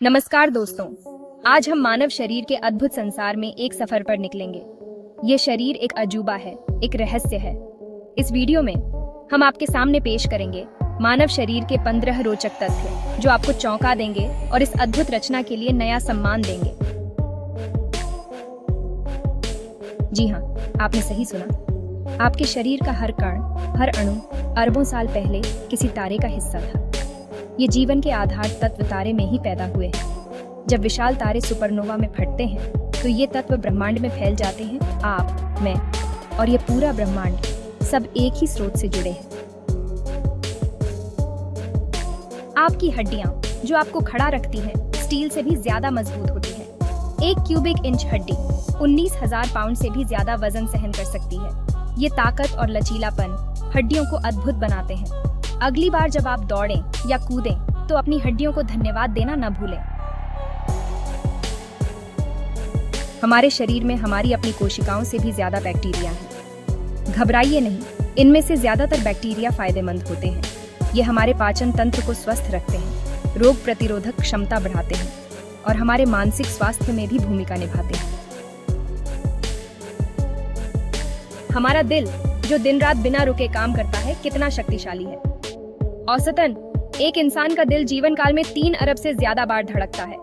नमस्कार दोस्तों, आज हम मानव शरीर के अद्भुत संसार में एक सफर पर निकलेंगे। ये शरीर एक अजूबा है, एक रहस्य है। इस वीडियो में हम आपके सामने पेश करेंगे मानव शरीर के 15 रोचक तथ्य जो आपको चौंका देंगे और इस अद्भुत रचना के लिए नया सम्मान देंगे। जी हाँ, आपने सही सुना। आपके शरीर का हर कण, हर अणु अरबों साल पहले किसी तारे का हिस्सा था। ये जीवन के आधार तत्व तारे में ही पैदा हुए हैं। जब विशाल तारे सुपरनोवा में फटते हैं तो ये तत्व ब्रह्मांड में फैल जाते हैं। आप, मैं और ये पूरा ब्रह्मांड सब एक ही स्रोत से जुड़े हैं। आपकी हड्डियां जो आपको खड़ा रखती हैं, स्टील से भी ज्यादा मजबूत होती हैं। 1 क्यूबिक इंच हड्डी 19,000 पाउंड से भी ज्यादा वजन सहन कर सकती है। ये ताकत और लचीलापन हड्डियों को अद्भुत बनाते हैं। अगली बार जब आप दौड़ें या कूदें तो अपनी हड्डियों को धन्यवाद देना न भूलें। हमारे शरीर में हमारी अपनी कोशिकाओं से भी ज्यादा बैक्टीरिया हैं। घबराइए नहीं, इनमें से ज्यादातर बैक्टीरिया फायदेमंद होते हैं। ये हमारे पाचन तंत्र को स्वस्थ रखते हैं, रोग प्रतिरोधक क्षमता बढ़ाते हैं और हमारे मानसिक स्वास्थ्य में भी भूमिका निभाते हैं। हमारा दिल जो दिन रात बिना रुके काम करता है, कितना शक्तिशाली है। औसतन एक इंसान का दिल जीवन काल में 3 अरब से ज्यादा बार धड़कता है।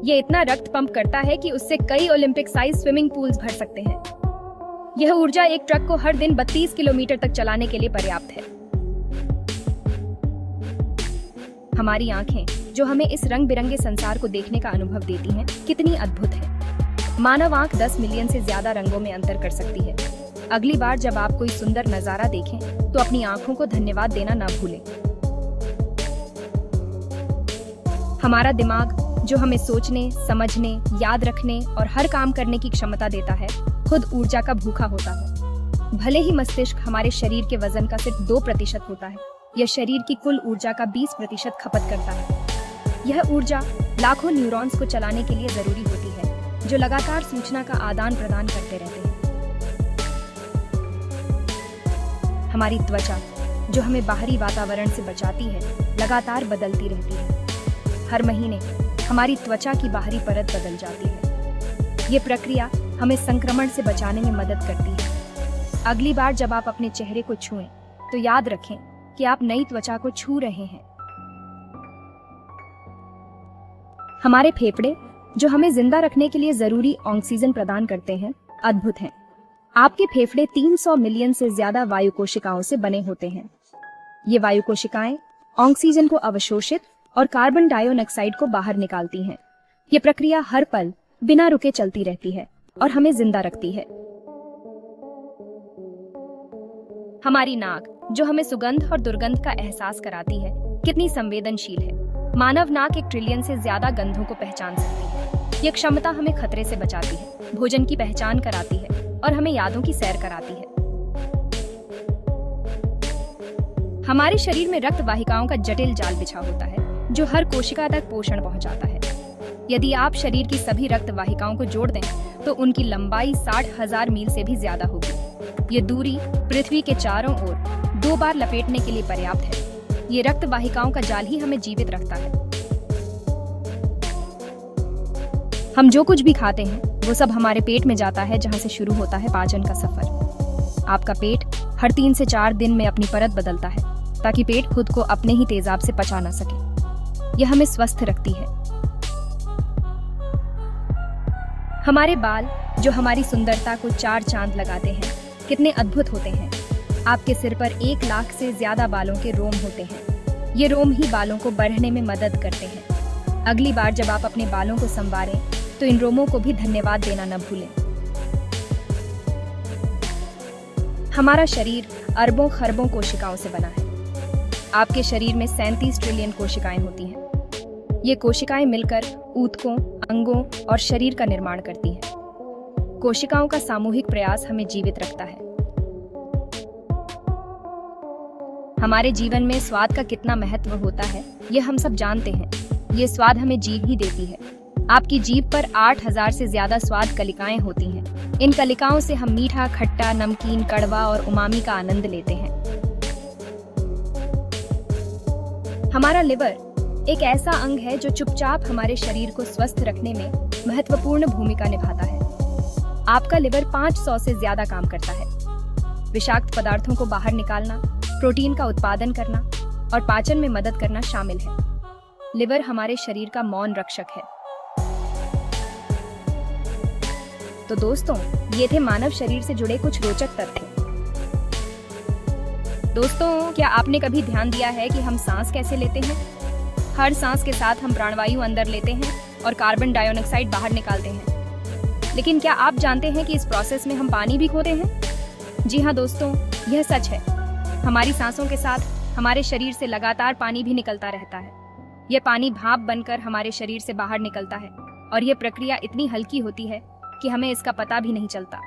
ये इतना रक्त पंप करता है कि उससे कई ओलंपिक साइज स्विमिंग पूल्स भर सकते हैं। यह ऊर्जा एक ट्रक को हर दिन 32 किलोमीटर तक चलाने के लिए पर्याप्त है। हमारी आंखें जो हमें इस रंग बिरंगे संसार को देखने का अनुभव देती हैं, कितनी अद्भुत है। मानव आंख 10 मिलियन से ज्यादा रंगों में अंतर कर सकती है। अगली बार जब आप कोई सुंदर नजारा देखें तो अपनी आंखों को धन्यवाद देना ना भूलें। हमारा दिमाग जो हमें सोचने, समझने, याद रखने और हर काम करने की क्षमता देता है, खुद ऊर्जा का भूखा होता है। भले ही मस्तिष्क हमारे शरीर के वजन का सिर्फ 2% होता है, यह शरीर की कुल ऊर्जा का 20% खपत करता है। यह ऊर्जा लाखों न्यूरॉन्स को चलाने के लिए जरूरी होती है, जो लगातार सूचना का आदान प्रदान करते रहते हैं। हमारी त्वचा जो हमें बाहरी वातावरण से बचाती है, लगातार बदलती रहती है। हर महीने हमारी त्वचा की बाहरी परत बदल जाती है। ये प्रक्रिया हमें संक्रमण से बचाने में मदद करती है। अगली बार जब आप अपने चेहरे को छुएं, तो याद रखें कि आप नई त्वचा को छू रहे हैं। हमारे फेफड़े जो हमें जिंदा रखने के लिए जरूरी ऑक्सीजन प्रदान करते हैं, अद्भुत हैं। आपके फेफड़े 300 मिलियन से ज्यादा वायु कोशिकाओं से बने होते हैं। ये वायु कोशिकाएं ऑक्सीजन को अवशोषित और कार्बन डाइऑक्साइड को बाहर निकालती हैं। ये प्रक्रिया हर पल बिना रुके चलती रहती है और हमें जिंदा रखती है। हमारी नाक जो हमें सुगंध और दुर्गंध का एहसास कराती है, कितनी संवेदनशील है। मानव नाक 1 ट्रिलियन से ज्यादा गंधों को पहचान सकती है। ये क्षमता हमें खतरे से बचाती है, भोजन की पहचान कराती है और हमें यादों की सैर कराती है। हमारे शरीर में रक्त वाहिकाओं का जटिल जाल बिछा होता है, जो हर कोशिका तक पोषण पहुंचाता है। यदि आप शरीर की सभी रक्त वाहिकाओं को जोड़ दें तो उनकी लंबाई 60,000 मील से भी ज्यादा होगी। ये दूरी पृथ्वी के चारों ओर 2 बार लपेटने के लिए पर्याप्त है। ये रक्त वाहिकाओं का जाल ही हमें जीवित रखता है। हम जो कुछ भी खाते हैं वो सब हमारे पेट में जाता है, जहां से शुरू होता है पाचन का सफर। आपका पेट हर 3 से 4 दिन में अपनी परत बदलता है, ताकि पेट खुद को अपने ही तेजाब से पचा ना सके। यह हमें स्वस्थ रखती है। हमारे बाल जो हमारी सुंदरता को 4 चांद लगाते हैं, कितने अद्भुत होते हैं। आपके सिर पर 1 लाख से ज्यादा बालों के रोम होते हैं। ये रोम ही बालों को बढ़ने में मदद करते हैं। अगली बार जब आप अपने बालों को संवारें तो इन रोमों को भी धन्यवाद देना न भूलें। हमारा शरीर अरबों खरबों कोशिकाओं से बना है। आपके शरीर में 37 ट्रिलियन कोशिकाएं होती हैं। ये कोशिकाएं मिलकर ऊतकों, अंगों और शरीर का निर्माण करती हैं। कोशिकाओं का सामूहिक प्रयास हमें जीवित रखता है। हमारे जीवन में स्वाद का कितना महत्व होता है, ये हम सब जानते हैं। ये स्वाद हमें जीभ ही देती है। आपकी जीभ पर 8000 से ज्यादा स्वाद कलिकाएं होती हैं। इन कलिकाओं से हम मीठा, खट्टा, नमकीन, कड़वा और उमामी का आनंद लेते हैं। हमारा लिवर एक ऐसा अंग है जो चुपचाप हमारे शरीर को स्वस्थ रखने में महत्वपूर्ण भूमिका निभाता है। आपका लिवर 500 से ज्यादा काम करता है। विषाक्त पदार्थों को बाहर निकालना, प्रोटीन का उत्पादन करना और पाचन में मदद करना शामिल है। लिवर हमारे शरीर का मौन रक्षक है। तो दोस्तों, ये थे मानव शरीर से जुड़े कुछ रोचक तथ्य। दोस्तों, क्या आपने कभी ध्यान दिया है कि हम सांस कैसे लेते हैं? हर सांस के साथ हम प्राणवायु अंदर लेते हैं और कार्बन डाइऑक्साइड बाहर निकालते हैं। लेकिन क्या आप जानते हैं कि इस प्रोसेस में हम पानी भी खोते हैं? जी हाँ दोस्तों, यह सच है। हमारी सांसों के साथ हमारे शरीर से लगातार पानी भी निकलता रहता है। यह पानी भाप बनकर हमारे शरीर से बाहर निकलता है और यह प्रक्रिया इतनी हल्की होती है कि हमें इसका पता भी नहीं चलता।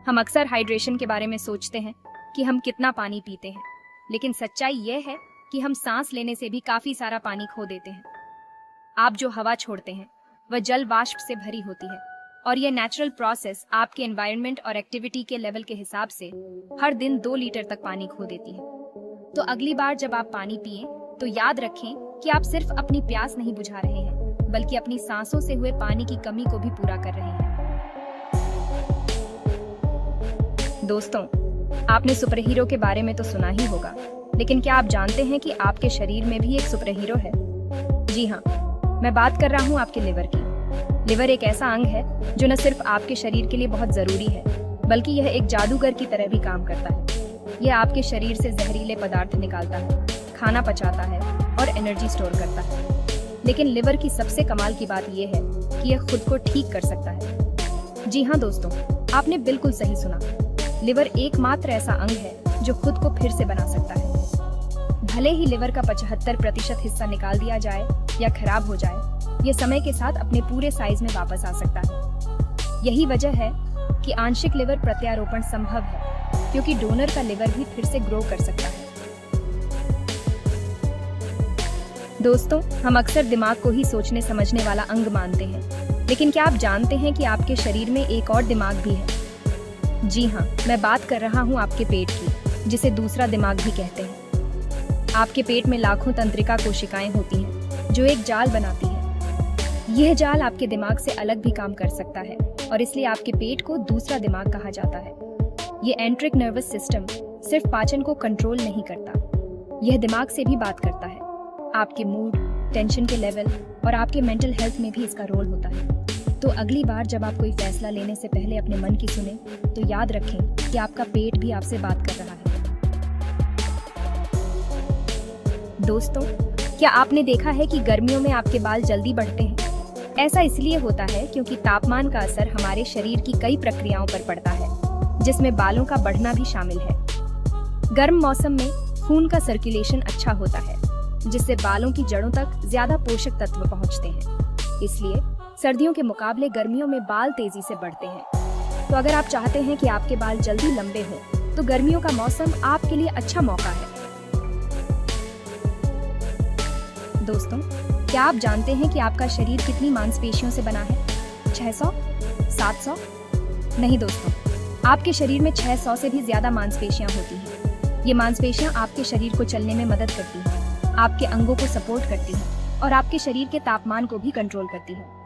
हम अक्सर हाइड्रेशन के बारे में सोचते हैं कि हम कितना पानी पीते हैं, लेकिन सच्चाई यह है कि हम सांस लेने से भी काफी सारा पानी खो देते हैं। आप जो हवा छोड़ते हैं वह जल वाष्प से भरी होती है और यह नेचुरल प्रोसेस आपके एनवायरनमेंट और एक्टिविटी के लेवल के हिसाब से हर दिन 2 लीटर तक पानी खो देती है। तो अगली बार जब आप पानी पिएं तो याद रखें कि आप सिर्फ अपनी प्यास नहीं बुझा रहे हैं, बल्कि अपनी सांसों से हुए पानी की कमी को भी पूरा कर रहे हैं। दोस्तों, आपने सुपर हीरो के बारे में तो सुना ही होगा, लेकिन क्या आप जानते हैं कि आपके शरीर में भी एक सुपर हीरो है? जी हाँ, मैं बात कर रहा हूँ आपके लिवर की। लिवर एक ऐसा अंग है जो न सिर्फ आपके शरीर के लिए बहुत जरूरी है, बल्कि यह एक जादूगर की तरह भी काम करता है। यह आपके शरीर से जहरीले पदार्थ निकालता है, खाना पचाता है और एनर्जी स्टोर करता है। लेकिन लिवर की सबसे कमाल की बात यह है कि यह खुद को ठीक कर सकता है। जी हाँ दोस्तों, आपने बिल्कुल सही सुना। लिवर एकमात्र ऐसा अंग है जो खुद को फिर से बना सकता है। भले ही लिवर का 75% हिस्सा निकाल दिया जाए या खराब हो जाए, यह समय के साथ अपने पूरे साइज में वापस आ सकता है। यही वजह है कि आंशिक लिवर प्रत्यारोपण संभव है, क्योंकि डोनर का लिवर भी फिर से ग्रो कर सकता है। दोस्तों, हम अक्सर दिमाग को ही सोचने समझने वाला अंग मानते हैं, लेकिन क्या आप जानते हैं कि आपके शरीर में एक और दिमाग भी है? जी हाँ, मैं बात कर रहा हूँ आपके पेट की, जिसे दूसरा दिमाग भी कहते हैं। आपके पेट में लाखों तंत्रिका कोशिकाएं होती हैं, जो एक जाल बनाती है। यह जाल आपके दिमाग से अलग भी काम कर सकता है और इसलिए आपके पेट को दूसरा दिमाग कहा जाता है। ये एंट्रिक नर्वस सिस्टम सिर्फ पाचन को कंट्रोल नहीं करता, यह दिमाग से भी बात करता है। आपके मूड, टेंशन के लेवल और आपके मेंटल हेल्थ में भी इसका रोल होता है। तो अगली बार जब आप कोई फैसला लेने से पहले अपने मन की सुने, तो याद रखें कि आपका पेट भी आपसे बात कर रहा है। दोस्तों, क्या आपने देखा है कि गर्मियों में आपके बाल जल्दी बढ़ते हैं? ऐसा इसलिए होता है क्योंकि तापमान का असर हमारे शरीर की कई प्रक्रियाओं पर पड़ता है, जिसमें बालों का बढ़ना भी शामिल है। गर्म मौसम में खून का सर्कुलेशन अच्छा होता है, जिससे बालों की जड़ों तक ज्यादा पोषक तत्व पहुंचते हैं। इसलिए सर्दियों के मुकाबले गर्मियों में बाल तेजी से बढ़ते हैं। तो अगर आप चाहते हैं कि आपके बाल जल्दी लंबे हों, तो गर्मियों का मौसम आपके लिए अच्छा मौका है। दोस्तों, क्या आप जानते हैं कि आपका शरीर कितनी मांसपेशियों से बना है? 600? 700? नहीं दोस्तों, आपके शरीर में 600 से भी ज्यादा मांसपेशियां होती हैं। ये मांसपेशियां आपके शरीर को चलने में मदद करती हैं, आपके अंगों को सपोर्ट करती हैं और आपके शरीर के तापमान को भी कंट्रोल करती हैं।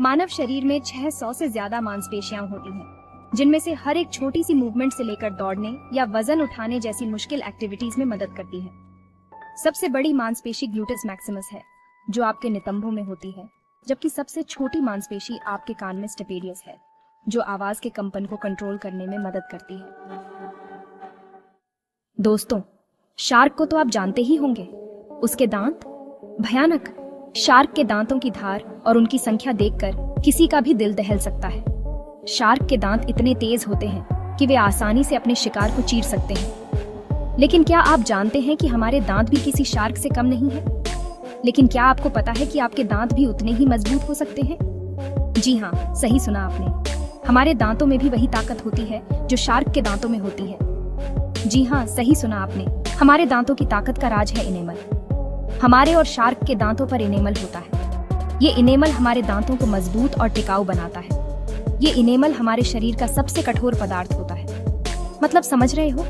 मानव शरीर में 600 से ज्यादा मांसपेशियां होती हैं, जिनमें से हर एक छोटी सी मूवमेंट से लेकर दौड़ने या वजन उठाने जैसी मुश्किल एक्टिविटीज में मदद करती है। सबसे बड़ी मांसपेशी ग्लूटेस मैक्सिमस है, जो आपके नितंबों में होती है, जबकि सबसे छोटी मांसपेशी आपके कान में स्टेपेडियस है, जो आवाज के कंपन को कंट्रोल करने में मदद करती है। दोस्तों, शार्क को तो आप जानते ही होंगे। उसके दांत भयानक। शार्क के दांतों की धार और उनकी संख्या देखकर किसी का भी दिल दहल सकता है। शार्क के दांत इतने तेज होते हैं कि वे आसानी से अपने शिकार को चीर सकते हैं। लेकिन क्या आप जानते हैं कि हमारे दांत भी किसी शार्क से कम नहीं है? लेकिन क्या आपको पता है कि आपके दांत भी उतने ही मजबूत हो सकते हैं? जी हाँ, सही सुना आपने। हमारे दांतों में भी वही ताकत होती है जो शार्क के दांतों में होती है। जी हाँ, सही सुना आपने। हमारे दांतों की ताकत का राज है इनेमल। हमारे और शार्क के दांतों पर इनेमल होता है। ये इनेमल हमारे दांतों को मजबूत और टिकाऊ बनाता है। ये इनेमल हमारे शरीर का सबसे कठोर पदार्थ होता है। मतलब समझ रहे हो?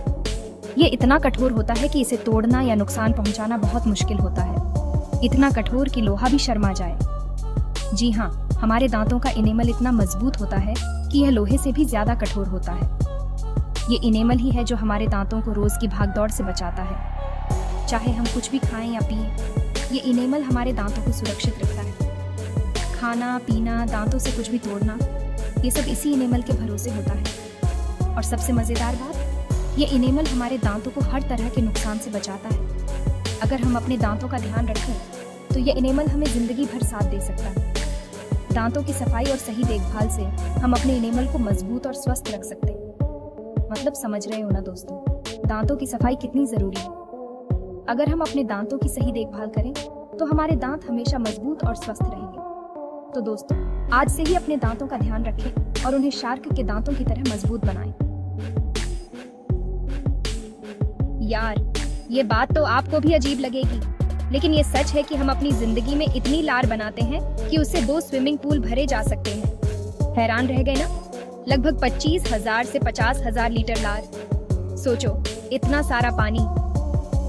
ये इतना कठोर होता है कि इसे तोड़ना या नुकसान पहुंचाना बहुत मुश्किल होता है। इतना कठोर कि लोहा भी शर्मा जाए। जी हाँ, हमारे दांतों का इनेमल इतना मजबूत होता है कि यह लोहे से भी ज्यादा कठोर होता है। ये इनेमल ही है जो हमारे दांतों को रोज की भागदौड़ से बचाता है। चाहे हम कुछ भी खाएं या पिए, ये इनेमल हमारे दांतों को सुरक्षित रखता है। खाना पीना, दांतों से कुछ भी तोड़ना, ये सब इसी इनेमल के भरोसे होता है। और सबसे मजेदार बात, ये इनेमल हमारे दांतों को हर तरह के नुकसान से बचाता है। अगर हम अपने दांतों का ध्यान रखें तो ये इनेमल हमें जिंदगी भर साथ दे सकता है। दांतों की सफाई और सही देखभाल से हम अपने इनेमल को मजबूत और स्वस्थ रख सकते हैं। मतलब समझ रहे हो ना दोस्तों, दांतों की सफाई कितनी जरूरी है। अगर हम अपने दांतों की सही देखभाल करें तो हमारे दांत हमेशा मजबूत और स्वस्थ रहेंगे। तो दोस्तों, आज से ही अपने दांतों का ध्यान रखें और उन्हें शार्क के दांतों की तरह मजबूत बनाएं। यार, ये बात तो आपको भी अजीब लगेगी, लेकिन ये सच है कि हम अपनी जिंदगी में इतनी लार बनाते हैं कि उससे 2 स्विमिंग पूल भरे जा सकते हैं। हैरान रह गए ना? लगभग 25,000 से 50,000 लीटर लार। सोचो, इतना सारा पानी।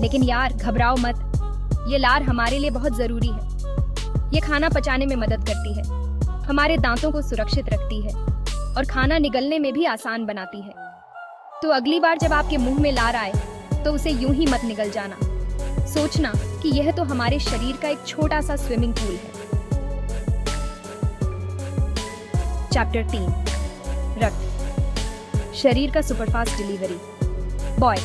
लेकिन यार घबराओ मत, ये लार हमारे लिए बहुत जरूरी है। ये खाना पचाने में मदद करती है, हमारे दांतों को सुरक्षित रखती है और खाना निगलने में भी आसान बनाती है। तो अगली बार जब आपके मुंह में लार आए तो उसे यूं ही मत निगल जाना। सोचना कि यह तो हमारे शरीर का एक छोटा सा स्विमिंग पूल है। चैप्टर 3, रक्त, शरीर का सुपरफास्ट डिलीवरी बॉय।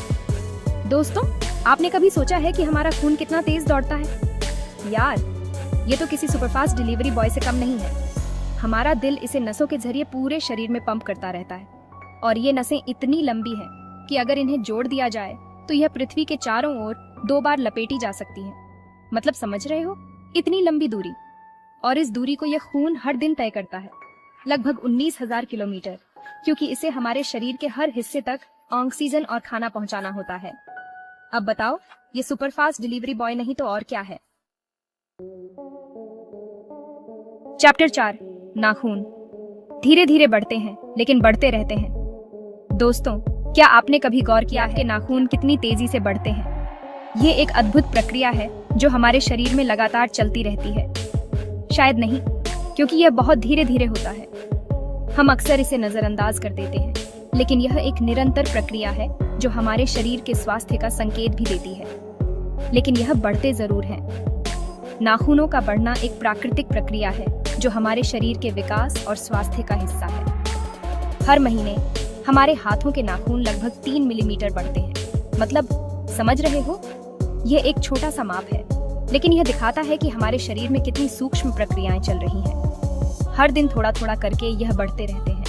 दोस्तों, आपने कभी सोचा है कि हमारा खून कितना तेज दौड़ता है? यार, ये तो किसी सुपरफास्ट डिलीवरी बॉय से कम नहीं है। हमारा दिल इसे नसों के जरिए पूरे शरीर में पंप करता रहता है और ये नसें इतनी लंबी हैं कि अगर इन्हें जोड़ दिया जाए तो यह पृथ्वी के चारों ओर 2 बार लपेटी जा सकती है। मतलब समझ रहे हो, इतनी लंबी दूरी। और इस दूरी को यह खून हर दिन तय करता है, लगभग 19,000 किलोमीटर, क्योंकि इसे हमारे शरीर के हर हिस्से तक ऑक्सीजन और खाना पहुंचाना होता है। अब बताओ, ये सुपरफास्ट डिलीवरी बॉय नहीं तो और क्या है? चैप्टर 4, नाखून। धीरे धीरे बढ़ते हैं लेकिन बढ़ते रहते हैं। दोस्तों, क्या आपने कभी गौर किया है कि नाखून कितनी तेजी से बढ़ते हैं? ये एक अद्भुत प्रक्रिया है जो हमारे शरीर में लगातार चलती रहती है। शायद नहीं, क्योंकि यह बहुत धीरे धीरे होता है। हम अक्सर इसे नजरअंदाज कर देते हैं, लेकिन यह एक निरंतर प्रक्रिया है जो हमारे शरीर के स्वास्थ्य का संकेत भी देती है। लेकिन यह बढ़ते जरूर हैं। नाखूनों का बढ़ना एक प्राकृतिक प्रक्रिया है जो हमारे शरीर के विकास और स्वास्थ्य का हिस्सा है। हर महीने हमारे हाथों के नाखून लगभग 3 मिलीमीटर बढ़ते हैं। मतलब समझ रहे हो, यह एक छोटा सा माप है, लेकिन यह दिखाता है कि हमारे शरीर में कितनी सूक्ष्म प्रक्रियाएं चल रही हैं। हर दिन थोड़ा थोड़ा करके यह बढ़ते रहते हैं।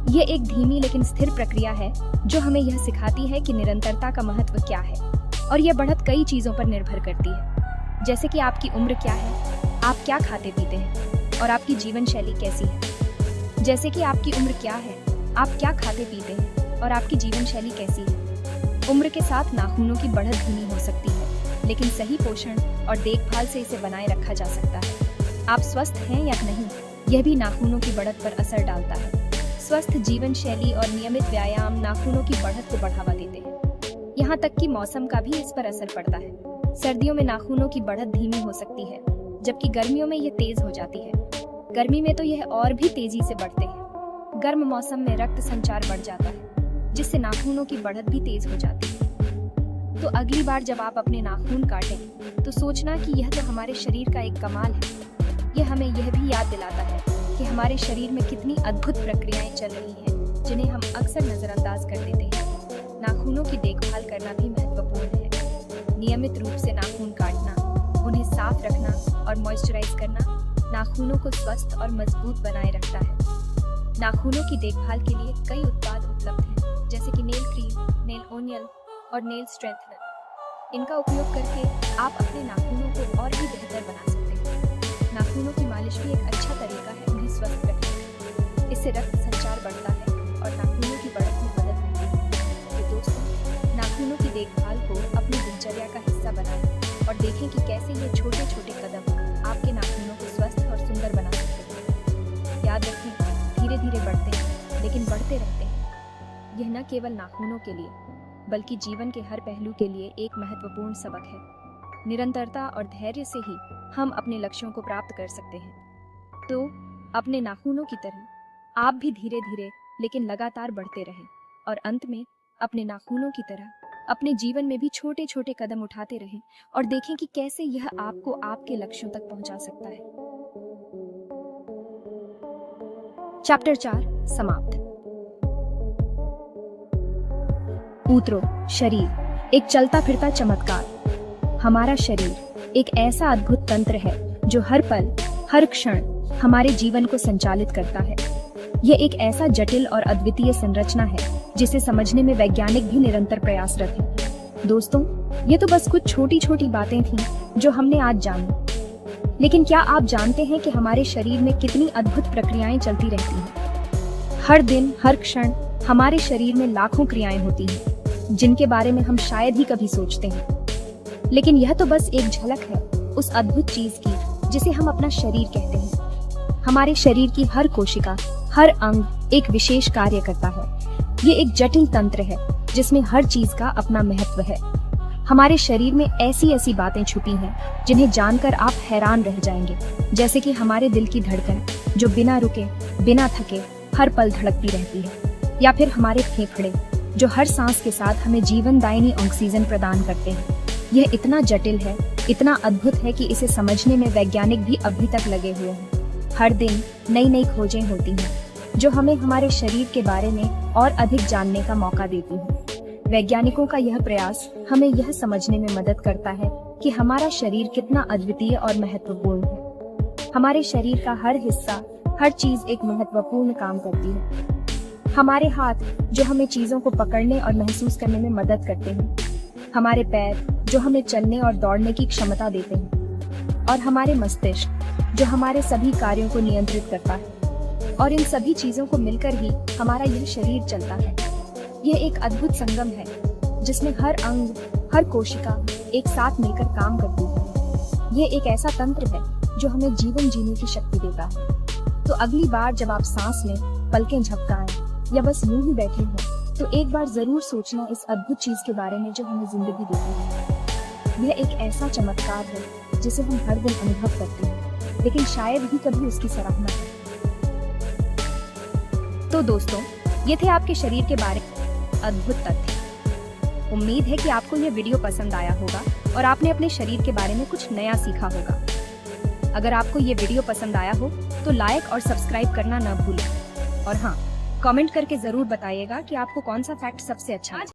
यह एक धीमी लेकिन स्थिर प्रक्रिया है जो हमें यह सिखाती है कि निरंतरता का महत्व क्या है। और यह बढ़त कई चीजों पर निर्भर करती है, जैसे कि आपकी उम्र क्या है, आप क्या खाते पीते हैं और आपकी जीवन शैली कैसी है। जैसे कि आपकी उम्र क्या है, आप क्या खाते पीते हैं और आपकी जीवन शैली कैसी है। उम्र के साथ नाखूनों की बढ़त धीमी हो सकती है, लेकिन सही पोषण और देखभाल से इसे बनाए रखा जा सकता है। आप स्वस्थ हैं या नहीं, यह भी नाखूनों की बढ़त पर असर डालता है। स्वस्थ जीवन शैली और नियमित व्यायाम नाखूनों की बढ़त को बढ़ावा देते हैं। यहाँ तक कि मौसम का भी इस पर असर पड़ता है। सर्दियों में नाखूनों की बढ़त धीमी हो सकती है, जबकि गर्मियों में यह तेज हो जाती है। गर्मी में तो यह और भी तेजी से बढ़ते हैं। गर्म मौसम में रक्त संचार बढ़ जाता है, जिससे नाखूनों की बढ़त भी तेज हो जाती है। तो अगली बार जब आप अपने नाखून काटें तो सोचना कि यह तो हमारे शरीर का एक कमाल है। यह हमें यह भी याद दिलाता है कि हमारे शरीर में कितनी अद्भुत प्रक्रियाएं चल रही हैं, जिन्हें हम अक्सर नजरअंदाज कर देते हैं। नाखूनों की देखभाल करना भी महत्वपूर्ण है। नियमित रूप से नाखून काटना, उन्हें साफ रखना और मॉइस्चराइज करना नाखूनों को स्वस्थ और मजबूत बनाए रखता है। नाखूनों की देखभाल के लिए कई उत्पाद उपलब्ध हैं, जैसे कि नेल क्रीम, नेल ओनियल और नेल स्ट्रेंथनर। इनका उपयोग करके आप अपने नाखूनों को और भी बेहतर बना सकते हैं। नाखूनों की मालिश भी एक अच्छा तरीका है उन्हें स्वस्थ रखने का। इससे रक्त संचार बढ़ता है और नाखूनों की बढ़त में मदद मिलती है। तो दोस्तों, नाखूनों की देखभाल को अपनी दिनचर्या का हिस्सा बनाएं और देखें कि कैसे ये छोटे छोटे कदम आपके नाखूनों को स्वस्थ और सुंदर बना सकते हैं। याद रखें, धीरे धीरे बढ़ते हैं लेकिन बढ़ते रहते हैं। यह न केवल नाखूनों के लिए बल्कि जीवन के हर पहलू के लिए एक महत्वपूर्ण सबक है। निरंतरता और धैर्य से ही हम अपने लक्ष्यों को प्राप्त कर सकते हैं। तो अपने नाखूनों की तरह आप भी धीरे धीरे लेकिन लगातार बढ़ते रहें और अंत में अपने नाखूनों की तरह अपने जीवन में भी छोटे छोटे कदम उठाते रहें और देखें कि कैसे यह आपको आपके लक्ष्यों तक पहुंचा सकता है। चैप्टर 4 समाप्त। ऊतरो शरीर एक चलता फिरता चमत्कार। हमारा शरीर एक ऐसा अद्भुत तंत्र है जो हर पल हर क्षण हमारे जीवन को संचालित करता है। यह एक ऐसा जटिल और अद्वितीय संरचना है जिसे समझने में वैज्ञानिक भी निरंतर प्रयासरत हैं। दोस्तों, ये तो बस कुछ छोटी छोटी बातें थीं जो हमने आज जानी, लेकिन क्या आप जानते हैं कि हमारे शरीर में कितनी अद्भुत प्रक्रियाएं चलती रहती हैं? हर दिन हर क्षण हमारे शरीर में लाखों क्रियाएं होती हैं जिनके बारे में हम शायद ही कभी सोचते हैं। लेकिन यह तो बस एक झलक है उस अद्भुत चीज की जिसे हम अपना शरीर कहते हैं। हमारे शरीर की हर कोशिका, हर अंग एक विशेष कार्य करता है। ये एक जटिल तंत्र है जिसमें हर चीज का अपना महत्व है। हमारे शरीर में ऐसी ऐसी बातें छुपी हैं जिन्हें जानकर आप हैरान रह जाएंगे, जैसे कि हमारे दिल की धड़कन जो बिना रुके बिना थके हर पल धड़कती रहती है, या फिर हमारे फेफड़े जो हर सांस के साथ हमें जीवनदायिनी ऑक्सीजन प्रदान करते हैं। यह इतना जटिल है, इतना अद्भुत है कि इसे समझने में वैज्ञानिक भी अभी तक लगे हुए हैं। हर दिन नई नई खोजें होती हैं जो हमें हमारे शरीर के बारे में और अधिक जानने का मौका देती हैं। वैज्ञानिकों का यह प्रयास हमें यह समझने में मदद करता है कि हमारा शरीर कितना अद्वितीय और महत्वपूर्ण है। हमारे शरीर का हर हिस्सा, हर चीज एक महत्वपूर्ण काम करती है। हमारे हाथ जो हमें चीजों को पकड़ने और महसूस करने में मदद करते हैं, हमारे पैर जो हमें चलने और दौड़ने की क्षमता देते हैं, और हमारे मस्तिष्क जो हमारे सभी कार्यों को नियंत्रित करता है। और इन सभी चीजों को मिलकर ही हमारा यह शरीर चलता है। यह एक अद्भुत संगम है जिसमें हर अंग, हर कोशिका एक साथ मिलकर काम करती है। यह एक ऐसा तंत्र है जो हमें जीवन जीने की शक्ति देता है। तो अगली बार जब आप सांस लें, पलकें झपकाएं या बस यूं ही बैठे हों, तो एक बार जरूर सोचना इस अद्भुत चीज के बारे में जो हमें जिंदगी देती है। यह एक ऐसा चमत्कार है जिसे हम हर दिन अनुभव करते हैं, लेकिन शायद ही कभी उसकी सराहना करें। तो दोस्तों, ये थे आपके शरीर के बारे में अद्भुत तथ्य। उम्मीद है कि आपको यह वीडियो पसंद आया होगा और आपने अपने शरीर के बारे में कुछ नया सीखा होगा। अगर आपको ये वीडियो पसंद आया हो तो लाइक और सब्सक्राइब करना न भूलें। और हाँ, कमेंट करके जरूर बताइएगा कि आपको कौन सा फैक्ट सबसे अच्छा लगा।